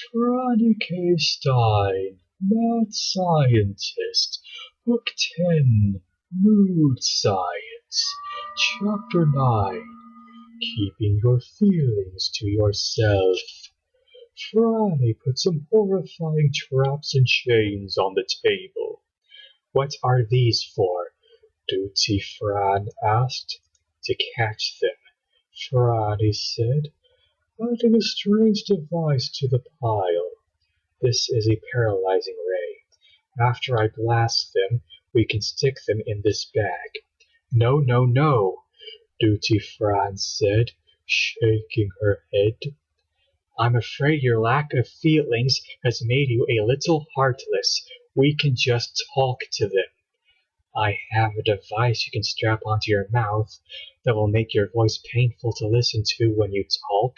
Franny K. Stein, Mad Scientist, Book 10, Mood Science, Chapter 9, Keeping Your Feelings to Yourself. Franny put some horrifying traps and chains on the table. What are these for? Duty Fran asked. To catch them, Franny said, adding a strange device to the pile. This is a paralyzing ray. After I blast them, we can stick them in this bag. No, no, no, Duty Fran said, shaking her head. I'm afraid your lack of feelings has made you a little heartless. We can just talk to them. I have a device you can strap onto your mouth that will make your voice painful to listen to when you talk.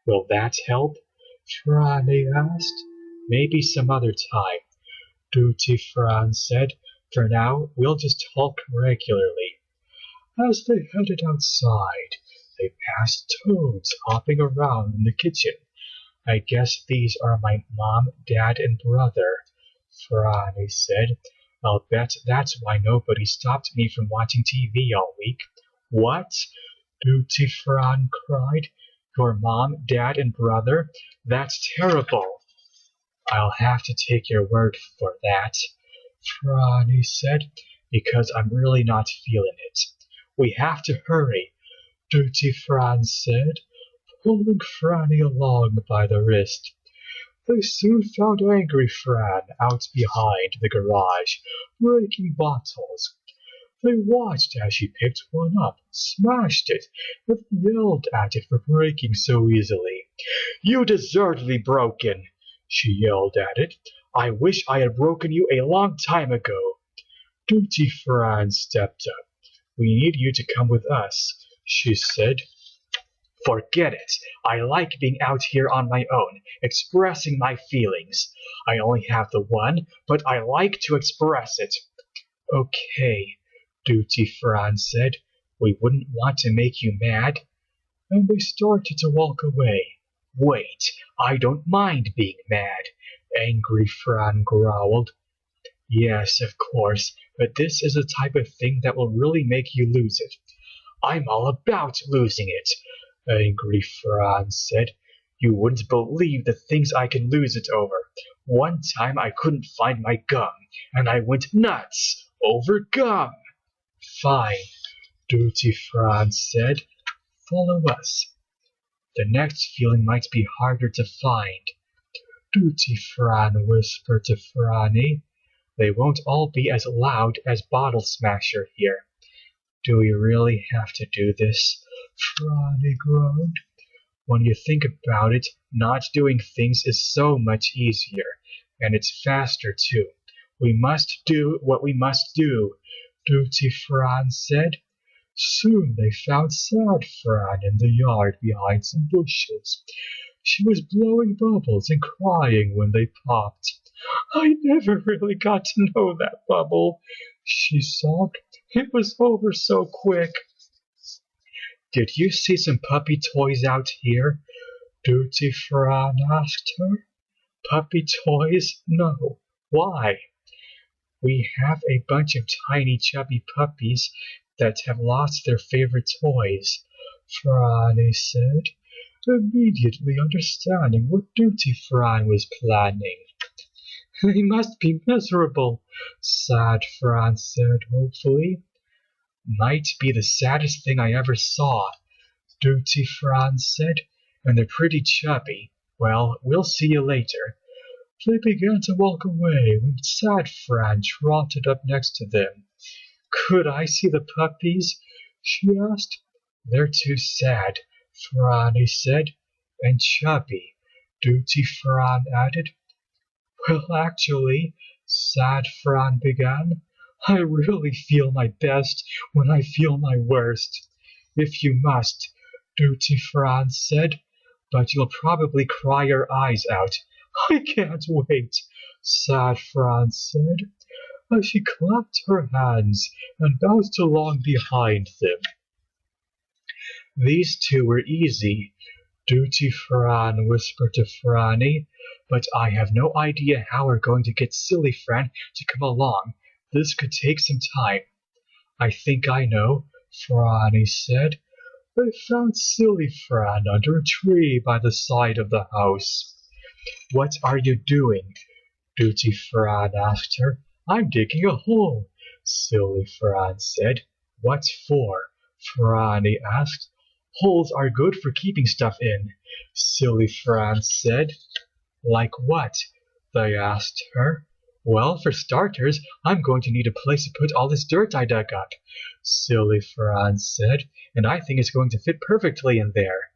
Will that help? Franny asked. Maybe some other time, Duty Fran said. For now, we'll just talk regularly. As they headed outside, they passed toads hopping around in the kitchen. I guess these are my mom, dad, and brother, Franny said. I'll bet that's why nobody stopped me from watching TV all week. What? Duty Fran cried. Your mom, dad, and brother? That's terrible. I'll have to take your word for that, Franny said, because I'm really not feeling it. We have to hurry, Duty Fran said, pulling Franny along by the wrist. They soon found angry Fran out behind the garage, breaking bottles. They watched as she picked one up, smashed it, and yelled at it for breaking so easily. You deserve to be broken, she yelled at it. I wish I had broken you a long time ago. Duty Fran stepped up. We need you to come with us, she said. Forget it. I like being out here on my own, expressing my feelings. I only have the one, but I like to express it. Okay, Duty Fran said. We wouldn't want to make you mad. And they started to walk away. Wait, I don't mind being mad, angry Fran growled. Yes, of course, but this is the type of thing that will really make you lose it. I'm all about losing it, angry Fran said. You wouldn't believe the things I can lose it over. One time I couldn't find my gum, and I went nuts over gum. Fine, Duty Fran said. Follow us. The next feeling might be harder to find, Duty Fran whispered to Franny. They won't all be as loud as Bottle Smasher here. Do we really have to do this? Franny groaned. When you think about it, not doing things is so much easier, and it's faster too. We must do what we must do, Duty Fran said. Soon they found Sad Fran in the yard behind some bushes. She was blowing bubbles and crying when they popped. I never really got to know that bubble, she sobbed. It was over so quick. Did you see some puppy toys out here? Duty Fran asked her. Puppy toys? No. Why? We have a bunch of tiny chubby puppies that have lost their favorite toys, Franny said, immediately understanding what Duty Fran was planning. They must be miserable, Sad Fran said hopefully. Might be the saddest thing I ever saw, Duty Fran said, and they're pretty chubby. Well, we'll see you later. They began to walk away when Sad Fran trotted up next to them. Could I see the puppies? She asked. They're too sad, Franny said, and chubby, Duty Fran added. Well, actually, Sad Fran began, I really feel my best when I feel my worst. If you must, Duty Fran said, but you'll probably cry your eyes out. I can't wait, Sad Fran said, as she clapped her hands and bounced along behind them. These two were easy, Duty Fran whispered to Franny, but I have no idea how we're going to get Silly Fran to come along. This could take some time. I think I know, Franny said. I found Silly Fran under a tree by the side of the house. What are you doing? Duty Fran asked her. I'm digging a hole, Silly Fran said. What for? Franny asked. Holes are good for keeping stuff in, Silly Fran said. Like what? They asked her. Well, for starters, I'm going to need a place to put all this dirt I dug up, Silly Fran said, and I think it's going to fit perfectly in there.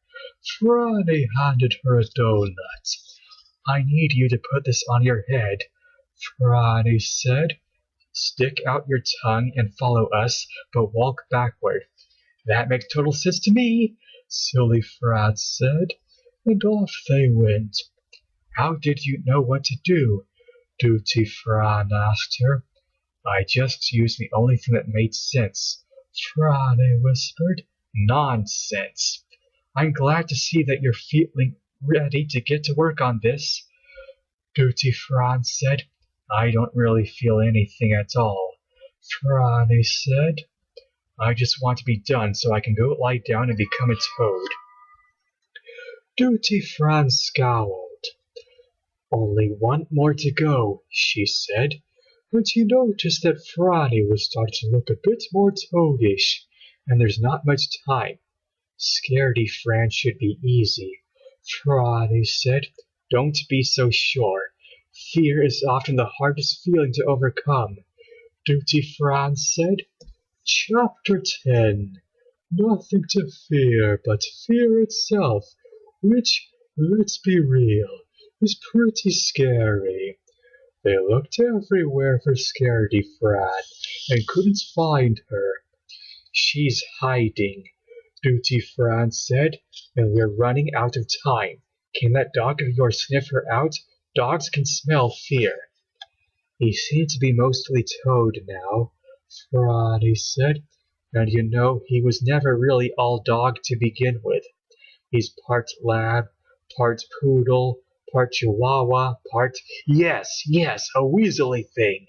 Franny handed her a donut. I need you to put this on your head, Franny said. Stick out your tongue and follow us, but walk backward. That makes total sense to me, Silly Fran said, and off they went. How did you know what to do? Duty Fran asked her. I just used the only thing that made sense, Franny whispered. Nonsense. I'm glad to see that you're feeling ready to get to work on this, Duty Fran said. I don't really feel anything at all, Franny said. I just want to be done so I can go lie down and become a toad. Duty Fran scowled. Only one more to go, she said, and she noticed that Franny was starting to look a bit more toadish, and there's not much time. Scaredy Fran should be easy, Franny said. Don't be so sure. Fear is often the hardest feeling to overcome, Duty Fran said. Chapter 10. Nothing to fear but fear itself, which, let's be real, is pretty scary. They looked everywhere for Scaredy Fran and couldn't find her. She's hiding, Duty Fran said, and we're running out of time. Can that dog of yours sniff her out? Dogs can smell fear. He seems to be mostly toad now, Franny said, and you know he was never really all dog to begin with. He's part lab, part poodle, part chihuahua, part— Yes, a weaselly thing,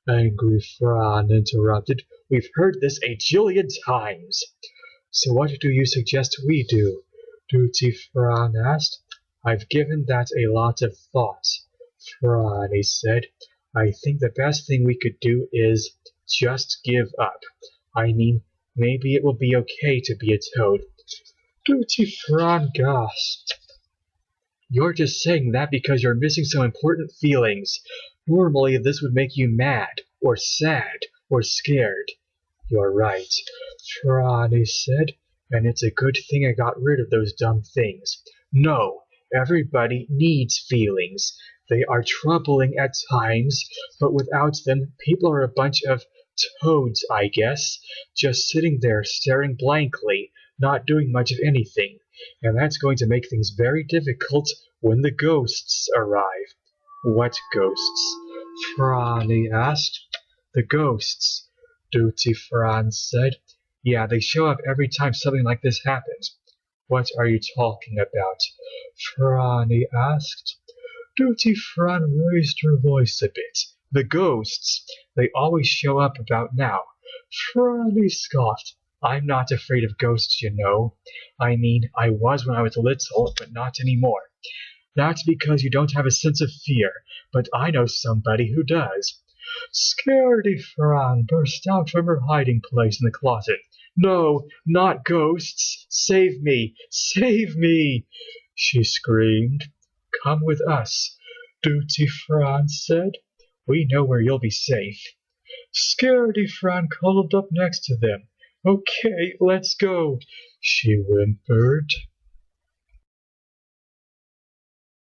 Angry Fran interrupted. We've heard this a jillion times. So what do you suggest we do? Duty Fran asked. I've given that a lot of thought, Franny said. I think the best thing we could do is just give up. I mean, maybe it will be okay to be a toad. Duty Fran gasped. You're just saying that because you're missing some important feelings. Normally this would make you mad, or sad, or scared. You're right, Franny said, and it's a good thing I got rid of those dumb things. No, everybody needs feelings. They are troubling at times, but without them, people are a bunch of toads, I guess, just sitting there staring blankly, not doing much of anything. And that's going to make things very difficult when the ghosts arrive. What ghosts? Franny asked. The ghosts, Duty Fran said. Yeah, they show up every time something like this happens. What are you talking about? Franny asked. Duty Fran raised her voice a bit. The ghosts. They always show up about now. Franny scoffed. I'm not afraid of ghosts, you know. I mean, I was when I was little, but not anymore. That's because you don't have a sense of fear, but I know somebody who does. Scaredy Fran burst out from her hiding place in the closet. No, not ghosts! Save me! Save me! She screamed. Come with us, Duty Fran said. We know where you'll be safe. Scaredy Fran cuddled up next to them. Okay, let's go, she whimpered.